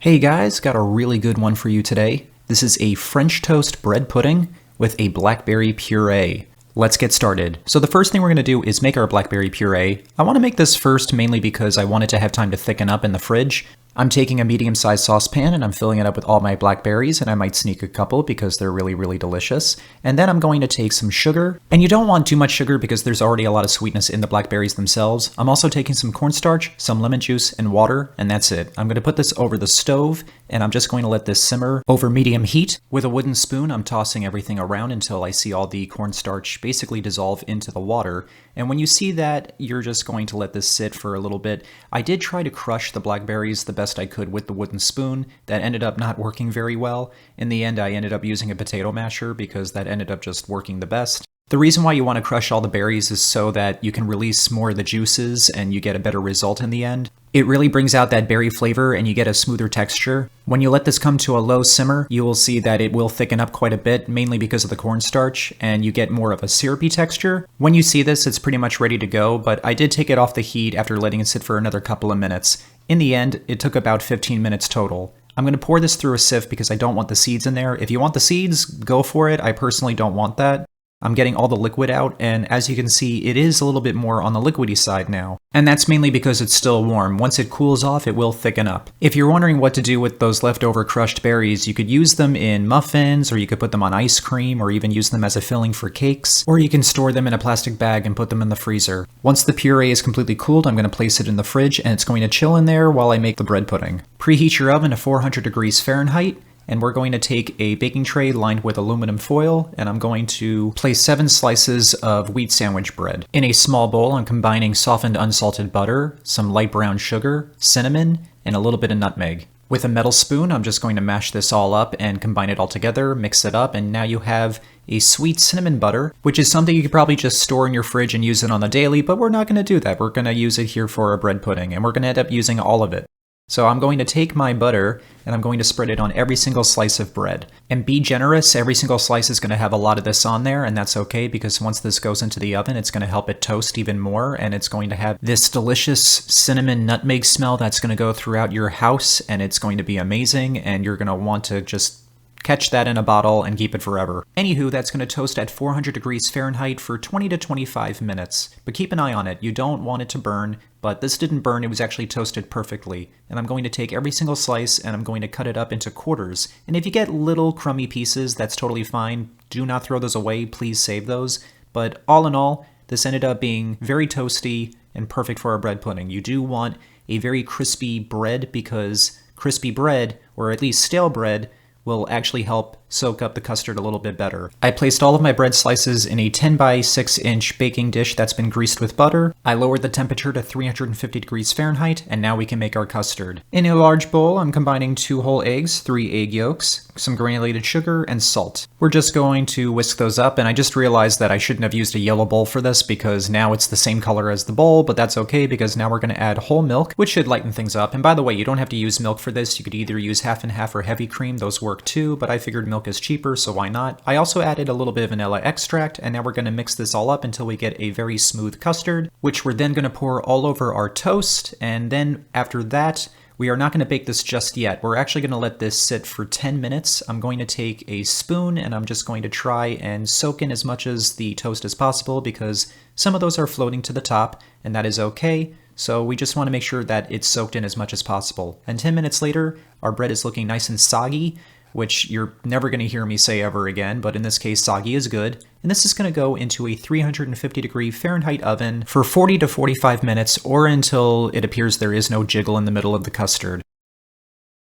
Hey guys, got a really good one for you today. This is a French toast bread pudding with a blackberry puree. Let's get started. So the first thing we're going to do is make our blackberry puree. I want to make this first mainly because I want it to have time to thicken up in the fridge. I'm taking a medium-sized saucepan and I'm filling it up with all my blackberries, and I might sneak a couple because they're really delicious. And then I'm going to take some sugar. And you don't want too much sugar because there's already a lot of sweetness in the blackberries themselves. I'm also taking some cornstarch, some lemon juice, and water, and that's it. I'm going to put this over the stove, and I'm just going to let this simmer over medium heat. With a wooden spoon, I'm tossing everything around until I see all the cornstarch basically dissolve into the water. And when you see that, you're just going to let this sit for a little bit. I did try to crush the blackberries the best I could with the wooden spoon. That ended up not working very well. In the end, I ended up using a potato masher because that ended up just working the best. The reason why you want to crush all the berries is so that you can release more of the juices and you get a better result in the end. It really brings out that berry flavor and you get a smoother texture. When you let this come to a low simmer, you will see that it will thicken up quite a bit, mainly because of the cornstarch, and you get more of a syrupy texture. When you see this, it's pretty much ready to go, but I did take it off the heat after letting it sit for another couple of minutes. In the end, it took about 15 minutes total. I'm going to pour this through a sieve because I don't want the seeds in there. If you want the seeds, go for it. I personally don't want that. I'm getting all the liquid out, and as you can see, it is a little bit more on the liquidy side now. And that's mainly because it's still warm. Once it cools off, it will thicken up. If you're wondering what to do with those leftover crushed berries, you could use them in muffins, or you could put them on ice cream, or even use them as a filling for cakes, or you can store them in a plastic bag and put them in the freezer. Once the puree is completely cooled, I'm going to place it in the fridge, and it's going to chill in there while I make the bread pudding. Preheat your oven to 400 degrees Fahrenheit. And we're going to take a baking tray lined with aluminum foil, and I'm going to place 7 slices of wheat sandwich bread. In a small bowl, I'm combining softened unsalted butter, some light brown sugar, cinnamon, and a little bit of nutmeg. With a metal spoon, I'm just going to mash this all up and combine it all together, mix it up, and now you have a sweet cinnamon butter, which is something you could probably just store in your fridge and use it on the daily, but we're not going to do that. We're going to use it here for a bread pudding, and we're going to end up using all of it. So I'm going to take my butter and I'm going to spread it on every single slice of bread. And be generous, every single slice is going to have a lot of this on there, and that's okay because once this goes into the oven, it's going to help it toast even more, and it's going to have this delicious cinnamon nutmeg smell that's going to go throughout your house, and it's going to be amazing, and you're going to want to just catch that in a bottle and keep it forever. Anywho, that's going to toast at 400 degrees Fahrenheit for 20 to 25 minutes. But keep an eye on it. You don't want it to burn, but this didn't burn. It was actually toasted perfectly. And I'm going to take every single slice and I'm going to cut it up into quarters. And if you get little crummy pieces, that's totally fine. Do not throw those away. Please save those. But all in all, this ended up being very toasty and perfect for a bread pudding. You do want a very crispy bread because crispy bread, or at least stale bread, will actually help soak up the custard a little bit better. I placed all of my bread slices in a 10 by 6 inch baking dish that's been greased with butter. I lowered the temperature to 350 degrees Fahrenheit, and now we can make our custard. In a large bowl, I'm combining 2 whole eggs, 3 egg yolks, some granulated sugar, and salt. We're just going to whisk those up, and I just realized that I shouldn't have used a yellow bowl for this because now it's the same color as the bowl, but that's okay because now we're going to add whole milk, which should lighten things up. And by the way, you don't have to use milk for this. You could either use half and half or heavy cream. Those work too, but I figured milk is cheaper, so why not? I also added a little bit of vanilla extract, and now we're going to mix this all up until we get a very smooth custard, which we're then going to pour all over our toast, and then after that, we are not going to bake this just yet. We're actually going to let this sit for 10 minutes. I'm going to take a spoon and I'm just going to try and soak in as much as the toast as possible because some of those are floating to the top, and that is okay. So we just want to make sure that it's soaked in as much as possible. And 10 minutes later, our bread is looking nice and soggy, which you're never going to hear me say ever again, but in this case, soggy is good. And this is going to go into a 350 degree Fahrenheit oven for 40 to 45 minutes or until it appears there is no jiggle in the middle of the custard.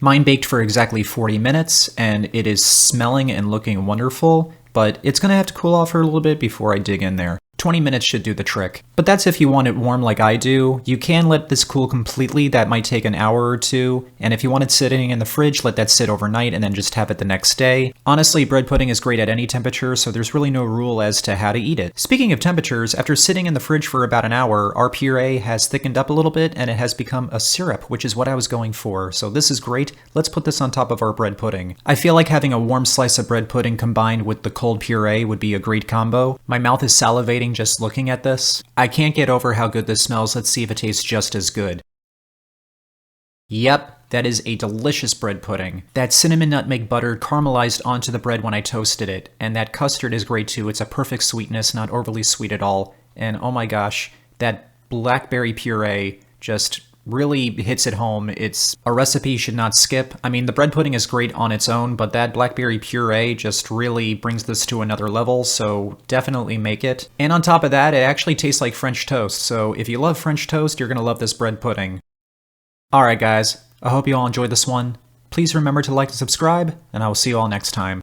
Mine baked for exactly 40 minutes, and it is smelling and looking wonderful, but it's going to have to cool off for a little bit before I dig in there. 20 minutes should do the trick. But that's if you want it warm like I do. You can let this cool completely. That might take an hour or two. And if you want it sitting in the fridge, let that sit overnight and then just have it the next day. Honestly, bread pudding is great at any temperature, so there's really no rule as to how to eat it. Speaking of temperatures, after sitting in the fridge for about an hour, our puree has thickened up a little bit and it has become a syrup, which is what I was going for. So this is great. Let's put this on top of our bread pudding. I feel like having a warm slice of bread pudding combined with the cold puree would be a great combo. My mouth is salivating just looking at this. I can't get over how good this smells. Let's see if it tastes just as good. Yep, That is a delicious bread pudding. That cinnamon nutmeg butter caramelized onto the bread when I toasted it, and that custard is great too. It's a perfect sweetness, not overly sweet at all. And oh my gosh, that blackberry puree just really hits it home. It's a recipe you should not skip. I mean, the bread pudding is great on its own, but that blackberry puree just really brings this to another level, so definitely make it. And on top of that, it actually tastes like French toast, so if you love French toast, you're gonna love this bread pudding. Alright guys, I hope you all enjoyed this one. Please remember to like and subscribe, and I will see you all next time.